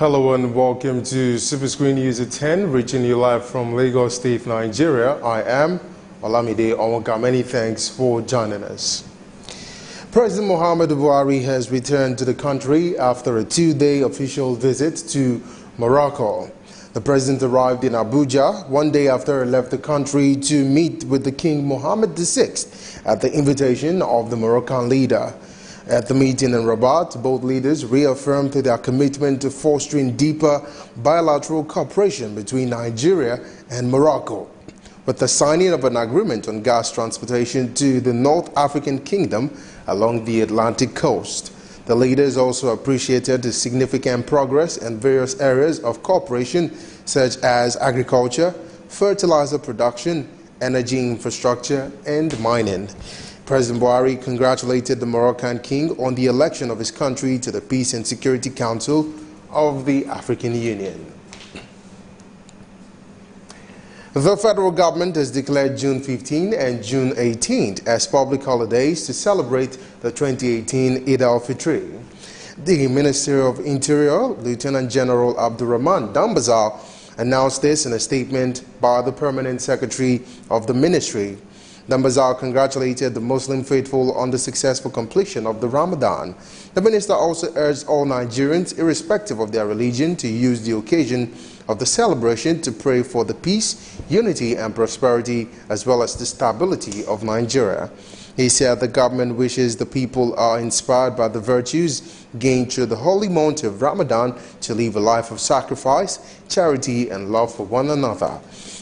Hello and welcome to Superscreen News at 10, reaching you live from Lagos State, Nigeria. I am Olamide Onwuka. Many thanks for joining us. President Muhammadu Buhari has returned to the country after a two-day official visit to Morocco. The president arrived in Abuja one day after he left the country to meet with the King Mohammed VI at the invitation of the Moroccan leader. At the meeting in Rabat, both leaders reaffirmed their commitment to fostering deeper bilateral cooperation between Nigeria and Morocco, with the signing of an agreement on gas transportation to the North African Kingdom along the Atlantic coast. The leaders also appreciated the significant progress in various areas of cooperation such as agriculture, fertilizer production, energy infrastructure, and mining. President Buhari congratulated the Moroccan king on the election of his country to the Peace and Security Council of the African Union. The federal government has declared June 15 and June 18th as public holidays to celebrate the 2018 Eid al-Fitr. The Minister of Interior, Lieutenant General Abdurrahman Dambazal, announced this in a statement by the Permanent Secretary of the Ministry. Dambazal congratulated the Muslim faithful on the successful completion of the Ramadan. The minister also urged all Nigerians, irrespective of their religion, to use the occasion of the celebration to pray for the peace, unity and prosperity, as well as the stability of Nigeria. He said the government wishes the people are inspired by the virtues gained through the holy month of Ramadan to live a life of sacrifice, charity and love for one another.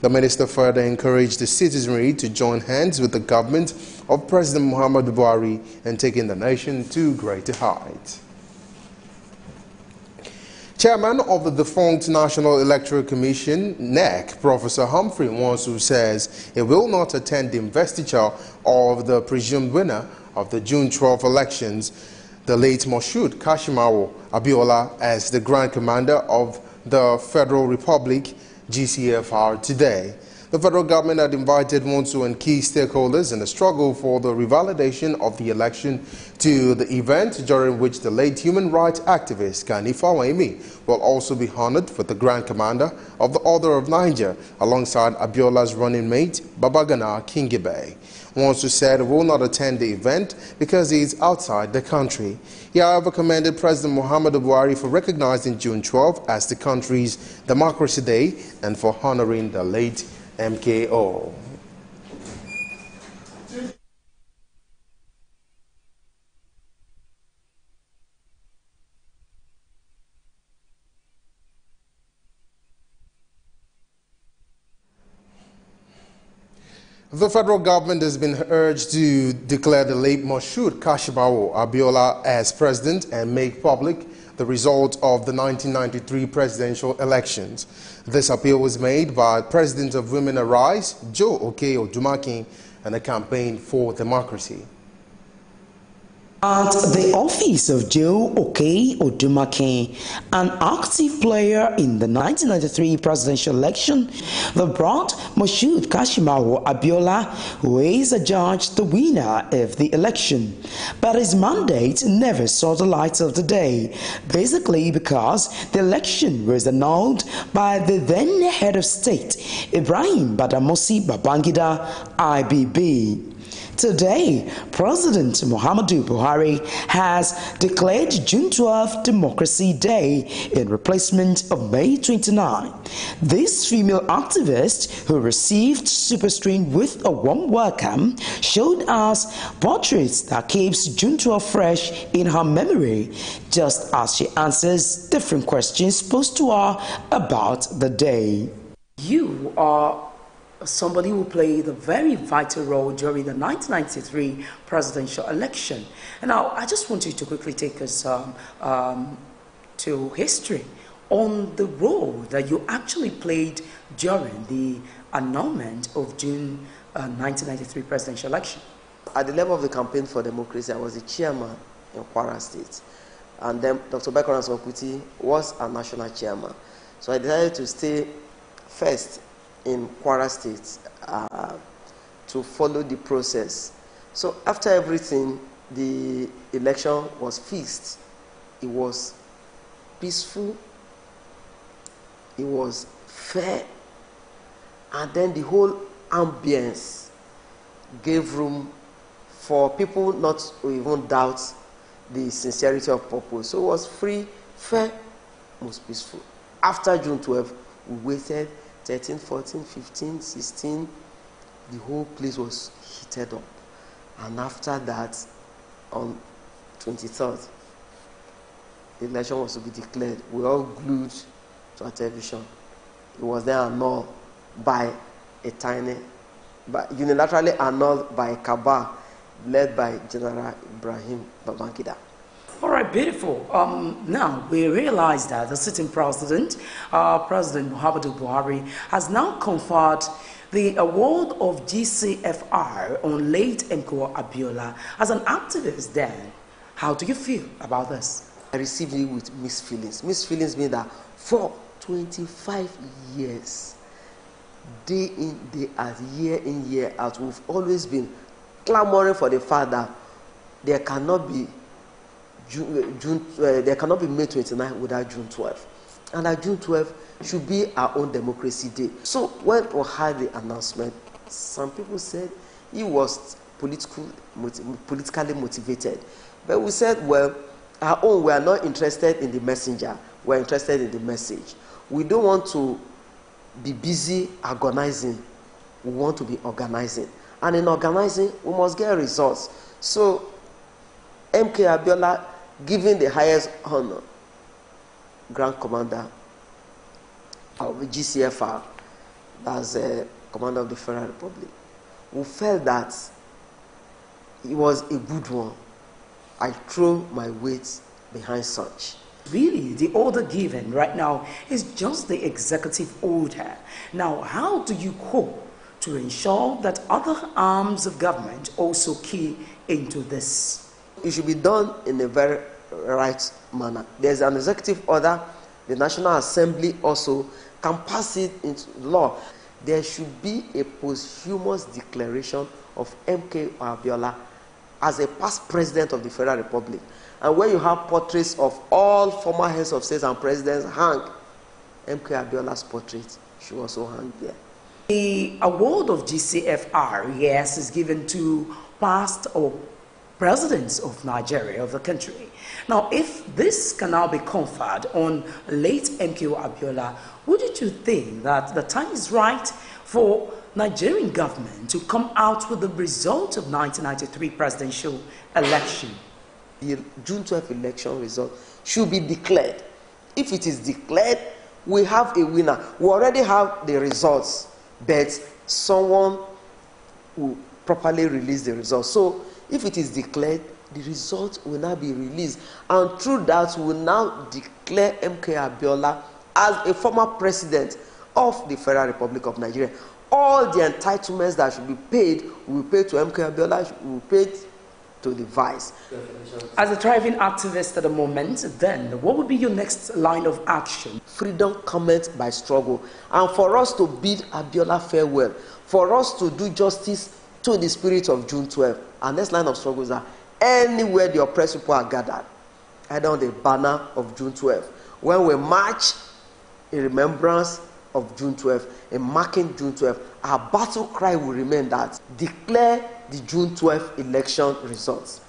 The minister further encouraged the citizenry to join hands with the government of President Muhammadu Buhari in taking the nation to greater heights. Chairman of the defunct National Electoral Commission, NEC, Professor Humphrey Nwansu, says he will not attend the investiture of the presumed winner of the June 12 elections, the late Moshood Kashimawo Abiola, as the Grand Commander of the Federal Republic, GCFR, today. The federal government had invited Nwansu and key stakeholders in the struggle for the revalidation of the election to the event, during which the late human rights activist Gani Fawehinmi will also be honored with the Grand Commander of the Order of Niger alongside Abiola's running mate Babagana Kingibe. Nwansu said he will not attend the event because he is outside the country. He, however, commended President Muhammadu Buhari for recognizing June 12 as the country's Democracy Day and for honoring the late MKO. The federal government has been urged to declare the late Moshood Kashimawo Abiola as president and make public the result of the 1993 presidential elections. This appeal was made by President of Women Arise, Joe Oke-Odumakin, and the Campaign for Democracy. At the office of Joe Oke-Odumakin, an active player in the 1993 presidential election, they brought Moshood Kashimawo Abiola, who is adjudged the winner of the election. But his mandate never saw the light of the day, basically because the election was annulled by the then head of state, Ibrahim Badamasi Babangida, IBB. Today, President Muhammadu Buhari has declared June 12 Democracy Day in replacement of May 29. This female activist, who received Superscreen with a warm welcome, showed us portraits that keeps June 12 fresh in her memory, just as she answers different questions posed to her about the day. You are somebody who played a very vital role during the 1993 presidential election. And now I just want you to quickly take us to history on the role that you actually played during the annulment of June 1993 presidential election. At the level of the Campaign for Democracy, I was the chairman in Kwara State. And then Dr. Bekara Sokuti was a national chairman. So I decided to stay first in Kwara State to follow the process. So after everything, the election was fixed. It was peaceful it was fair, and then the whole ambience gave room for people not to even doubt the sincerity of purpose. So it was free, fair, most peaceful. After June 12, we waited 13, 14, 15, 16. The whole place was heated up. And after that, on 23rd, the election was to be declared. We all glued to our television. It was then annulled by a tiny, unilaterally annulled by a cabal led by General Ibrahim Babangida. All right, beautiful. Now, we realize that the sitting president, President Muhammadu Buhari, has now conferred the award of GCFR on late MKO Abiola. As an activist then, how do you feel about this? I received it with mixed feelings. Mixed feelings mean that for 25 years, day in, day out, year in, year out, we've always been clamoring for the fact that there cannot be there cannot be May 29 without June 12. And that June 12 should be our own democracy day. So when we had the announcement, some people said it was politically motivated. But we said, well, our own, we are not interested in the messenger. We're interested in the message. We don't want to be busy agonizing. We want to be organizing. And in organizing, we must get results. So MK Abiola, given the highest honor, Grand Commander of the GCFR, as a Commander of the Federal Republic, we felt that it was a good one. I throw my weight behind such. Really, the order given right now is just the executive order. Now, how do you hope to ensure that other arms of government also key into this? It should be done in a very right manner. There's an executive order. The National Assembly also can pass it into law. There should be a posthumous declaration of MK Abiola as a past president of the Federal Republic. And when you have portraits of all former heads of states and presidents hang, MK Abiola's portrait should also hang there. The award of GCFR, yes, is given to past or presidents of Nigeria, of the country. Now, if this can now be conferred on late MKO Abiola, wouldn't you think that the time is right for Nigerian government to come out with the result of 1993 presidential election? The June 12 election result should be declared. If it is declared, we have a winner. We already have the results, but someone will properly release the results. So if it is declared, the result will now be released. And through that, we will now declare MK Abiola as a former president of the Federal Republic of Nigeria. All the entitlements that should be paid will be paid to MK Abiola, will be paid to the vice. As a thriving activist at the moment, then, what would be your next line of action? Freedom comes by struggle. And for us to bid Abiola farewell, for us to do justice to the spirit of June 12, our next line of struggle is that anywhere the oppressed people are gathered, either on the banner of June 12, when we march in remembrance of June 12, in marking June 12, our battle cry will remain that declare the June 12 election results.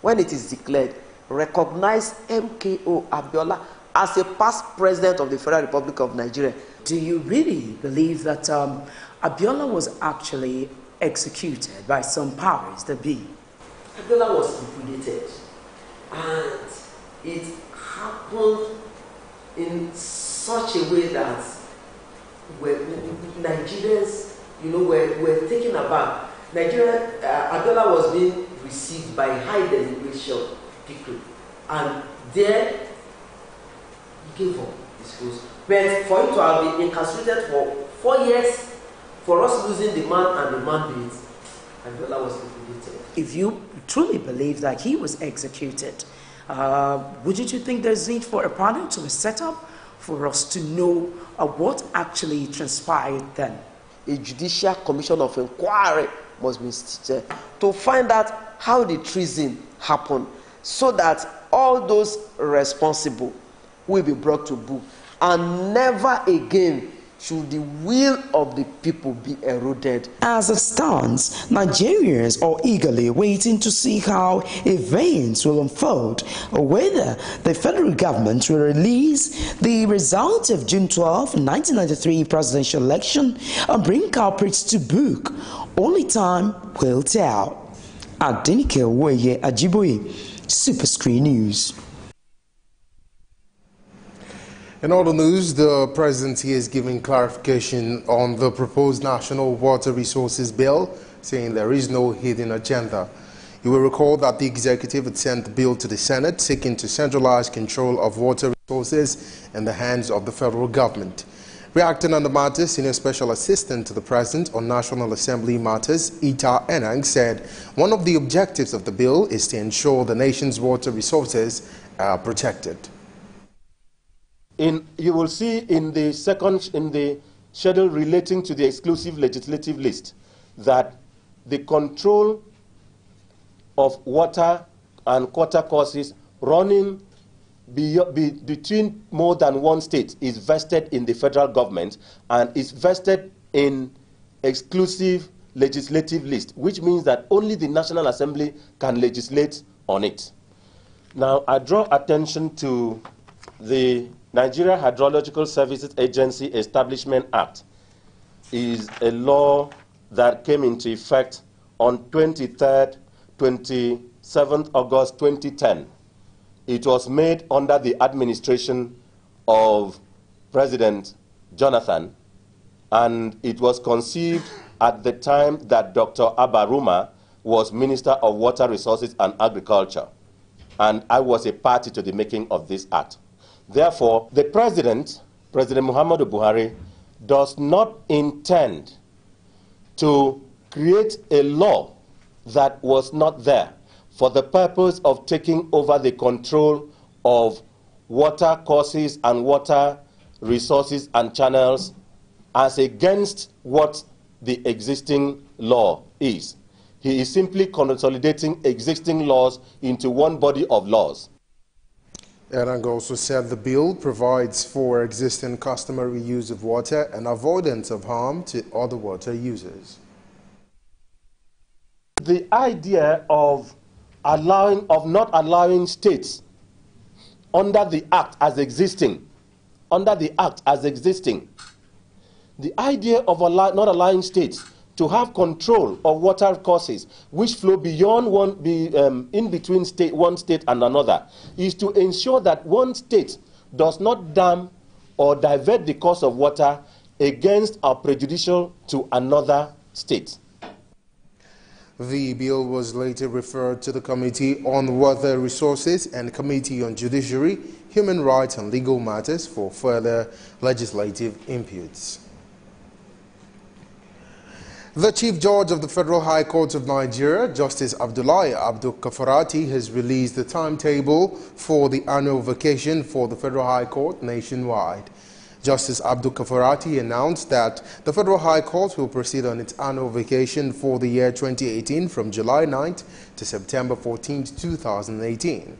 When it is declared, recognize MKO Abiola as a past president of the Federal Republic of Nigeria. Do you really believe that Abiola was actually executed by some powers that be? Abiola was liquidated, and it happened in such a way that Nigerians, were taken aback. Abiola was being received by high delegation people, and there he gave up his post. But for him to have been incarcerated for 4 years, for us losing the man and the mandate, Abiola was liquidated. If you truly believe that he was executed, wouldn't you think there's need for a panel to be set up for us to know what actually transpired then? A judicial commission of inquiry must be instituted to find out how the treason happened, so that all those responsible will be brought to book. and never again should the will of the people be eroded. As it stands, Nigerians are eagerly waiting to see how events will unfold, or whether the federal government will release the results of June 12, 1993 presidential election and bring culprits to book. Only time will tell. Adenike Weye Ajiboye, Superscreen News. In other news, the presidency is giving clarification on the proposed National Water Resources Bill, saying there is no hidden agenda. You will recall that the executive had sent the bill to the Senate, seeking to centralize control of water resources in the hands of the federal government. Reacting on the matter, Senior Special Assistant to the President on National Assembly Matters, Ita Enang, said one of the objectives of the bill is to ensure the nation's water resources are protected. You will see in the schedule relating to the exclusive legislative list that the control of water and water courses running between more than one state is vested in the federal government and is vested in exclusive legislative list, which means that only the National Assembly can legislate on it. Now, I draw attention to the Nigeria Hydrological Services Agency Establishment Act. Is a law that came into effect on 27th August 2010. It was made under the administration of President Jonathan, and it was conceived at the time that Dr. Abaruma was Minister of Water Resources and Agriculture, and I was a party to the making of this act. Therefore, the President Muhammadu Buhari, does not intend to create a law that was not there for the purpose of taking over the control of water courses and water resources and channels as against what the existing law is. He is simply consolidating existing laws into one body of laws. Erang also said the bill provides for existing customary use of water and avoidance of harm to other water users. The idea of not allowing states under the act as existing, the idea of not allowing states to have control of water courses which flow beyond in between one state and another is to ensure that one state does not dam or divert the course of water against or prejudicial to another state. The bill was later referred to the Committee on Water Resources and Committee on Judiciary, Human Rights and Legal Matters for further legislative inputs. The Chief Judge of the Federal High Court of Nigeria, Justice Abdullahi Abdul Kafarati, has released the timetable for the annual vacation for the Federal High Court nationwide. Justice Abdul Kafarati announced that the Federal High Court will proceed on its annual vacation for the year 2018 from July 9th to September 14th, 2018.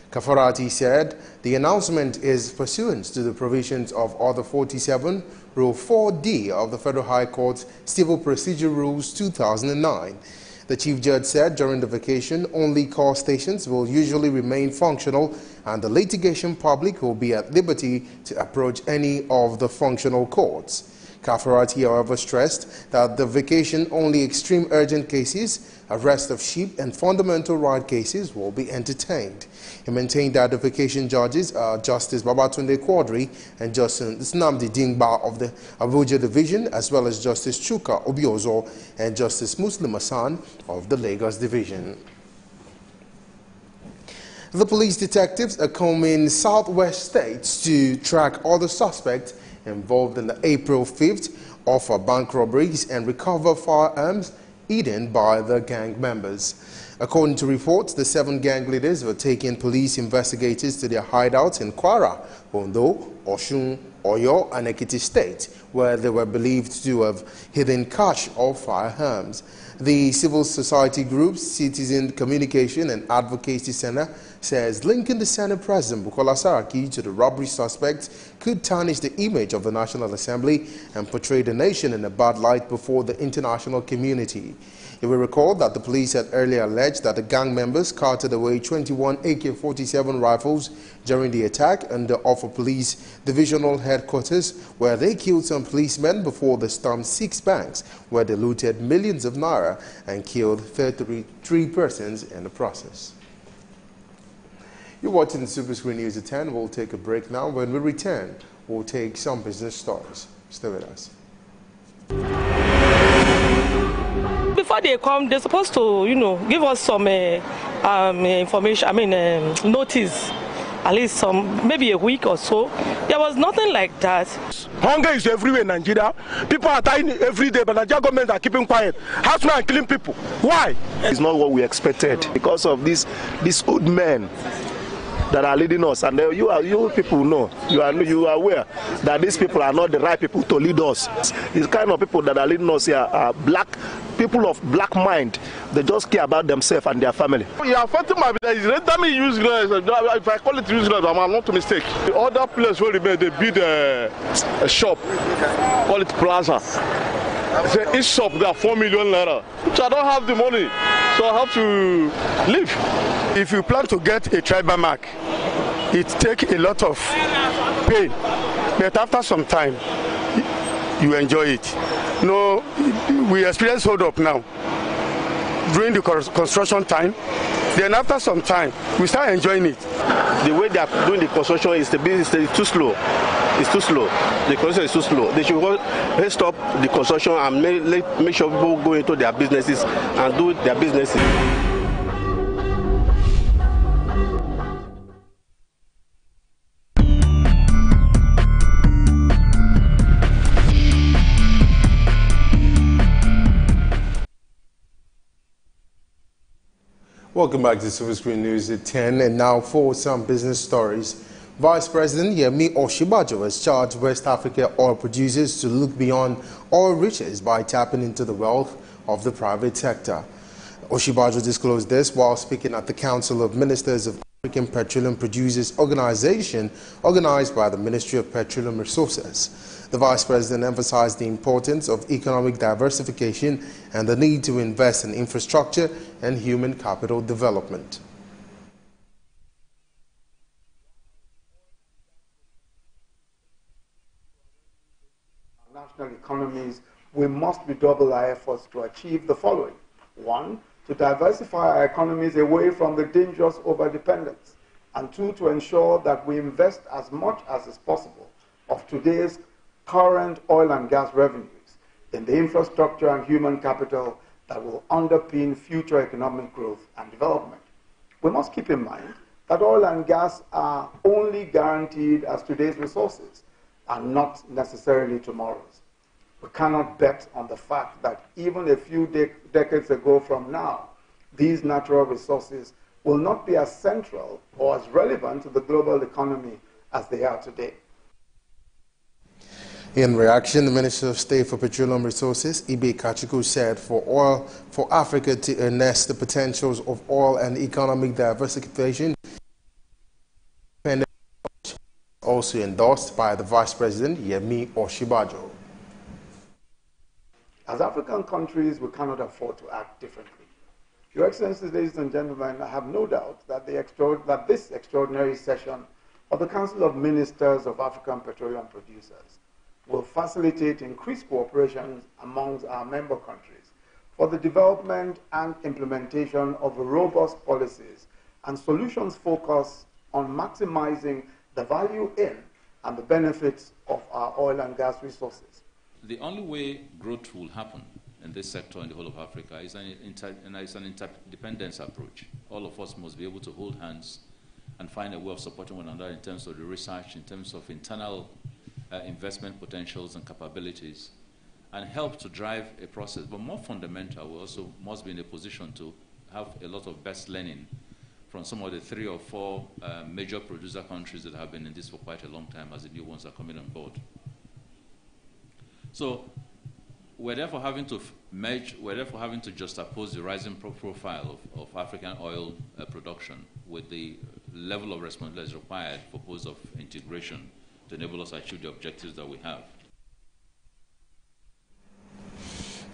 Kafarati said the announcement is pursuant to the provisions of Order 47, Rule 4D of the Federal High Court's Civil Procedure Rules 2009. The Chief Judge said during the vacation, only court stations will usually remain functional and the litigation public will be at liberty to approach any of the functional courts. Kafarati, however, stressed that the vacation only extreme urgent cases, arrest of sheep and fundamental right cases will be entertained. He maintained that the vacation judges are Justice Babatunde Quadri and Justice Nnamdi Dingba of the Abuja Division, as well as Justice Chuka Obiozo and Justice Muslim Hassan of the Lagos Division. The police detectives are combing southwest states to track other suspects involved in the April 5th offer bank robberies and recover firearms hidden by the gang members. According to reports, the 7 gang leaders were taking police investigators to their hideouts in Kwara, Ondo, Osun, Oyo, and Ekiti State, where they were believed to have hidden cash or firearms. The civil society groups, Citizen Communication and Advocacy Center says linking the Senate President Bukola Saraki to the robbery suspects could tarnish the image of the National Assembly and portray the nation in a bad light before the international community. You will recall that the police had earlier alleged that the gang members carted away 21 AK-47 rifles during the attack under Offa Police Divisional Headquarters, where they killed some policemen before they stormed 6 banks, where they looted millions of naira and killed 33 persons in the process. You're watching Superscreen News at 10. We'll take a break now. When we return, we'll take some business stories. Stay with us. Before they come, they're supposed to, give us some information, notice, at least maybe a week or so. There was nothing like that. Hunger is everywhere in Nigeria. People are dying every day, but Nigerian government are keeping quiet. Housemen are killing people. Why? It's not what we expected because of these old men that are leading us, and you people know, you are aware that these people are not the right people to lead us. These kind of people that are leading us here are people of black mind. They just care about themselves and their family. You are affecting my business. Render me useless. If I call it useless, I'm not to mistake. The other place where they build a shop, call it plaza. Say each shop there 4 million naira, which I don't have the money, so I have to leave. If you plan to get a tribal mark, it takes a lot of pain, but after some time, you enjoy it. No, we experience hold up now during the construction time. Then after some time, we start enjoying it. The way they are doing the construction is too slow. It's too slow. The construction is too slow. They should stop the construction and make sure people go into their businesses and do their businesses. Welcome back to Superscreen News at 10, and now for some business stories. Vice President Yemi Osinbajo has charged West Africa oil producers to look beyond oil riches by tapping into the wealth of the private sector. Osinbajo disclosed this while speaking at the Council of Ministers of African Petroleum Producers Organization organized by the Ministry of Petroleum Resources. The Vice President emphasized the importance of economic diversification and the need to invest in infrastructure and human capital development. National economies, we must redouble our efforts to achieve the following. 1, to diversify our economies away from the dangerous overdependence. And 2, to ensure that we invest as much as is possible of today's current oil and gas revenues in the infrastructure and human capital that will underpin future economic growth and development. We must keep in mind that oil and gas are only guaranteed as today's resources and not necessarily tomorrow's. We cannot bet on the fact that even a few decades ago from now, these natural resources will not be as central or as relevant to the global economy as they are today. In reaction, the Minister of State for Petroleum Resources, Ibe Kachuku, said for Africa to harness the potentials of oil and economic diversification, also endorsed by the Vice President, Yemi Osinbajo. As African countries, we cannot afford to act differently. Your Excellencies, ladies and gentlemen, I have no doubt that this extraordinary session of the Council of Ministers of African Petroleum Producers will facilitate increased cooperation amongst our member countries for the development and implementation of robust policies and solutions focused on maximizing the value in and the benefits of our oil and gas resources. The only way growth will happen in this sector in the whole of Africa is an interdependence approach. All of us must be able to hold hands and find a way of supporting one another in terms of the research, in terms of internal investment potentials and capabilities, and help to drive a process. But more fundamental, we also must be in a position to have a lot of best learning from some of the 3 or 4 major producer countries that have been in this for quite a long time as the new ones are coming on board. So we're therefore having to we're therefore having to juxtapose the rising profile of African oil production with the level of responsibility required for purpose of integration to enable us to achieve the objectives that we have.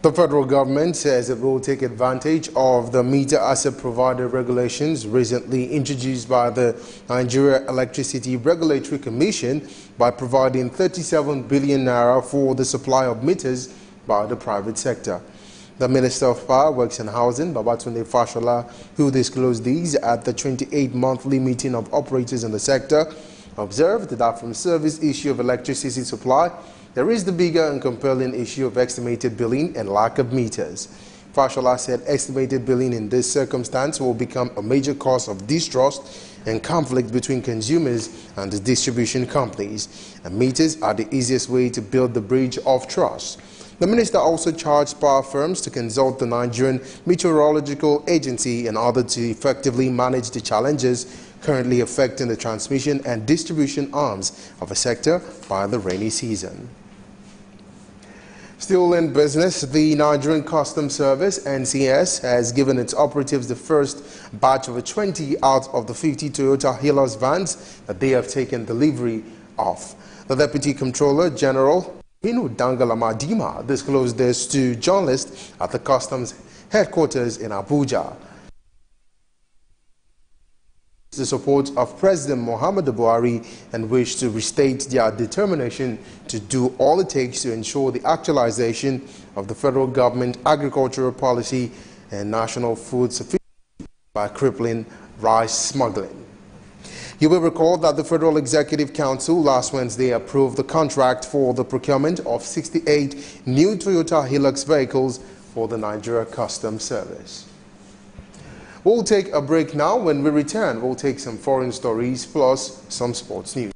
The federal government says it will take advantage of the meter asset provider regulations recently introduced by the Nigeria Electricity Regulatory Commission by providing 37 billion naira for the supply of meters by the private sector. The Minister of Power, Works and Housing, Babatunde Fashola, who disclosed these at the 28th monthly meeting of operators in the sector, observed that from service issue of electricity supply, there is the bigger and compelling issue of estimated billing and lack of meters. Fashola said estimated billing in this circumstance will become a major cause of distrust and conflict between consumers and the distribution companies, and meters are the easiest way to build the bridge of trust. The minister also charged power firms to consult the Nigerian Meteorological Agency in order to effectively manage the challenges currently affecting the transmission and distribution arms of a sector by the rainy season. Still in business, the Nigerian Customs Service, NCS, has given its operatives the first batch of 20 out of the 50 Toyota Hilux vans that they have taken delivery of. The Deputy Comptroller General Hinu Dangalamadima disclosed this to journalists at the Customs headquarters in Abuja. The support of President Muhammadu Buhari and wish to restate their determination to do all it takes to ensure the actualization of the federal government agricultural policy and national food sufficiency by crippling rice smuggling. You will recall that the Federal Executive Council last Wednesday approved the contract for the procurement of 68 new Toyota Hilux vehicles for the Nigeria Customs Service. We'll take a break now. When we return, we'll take some foreign stories plus some sports news.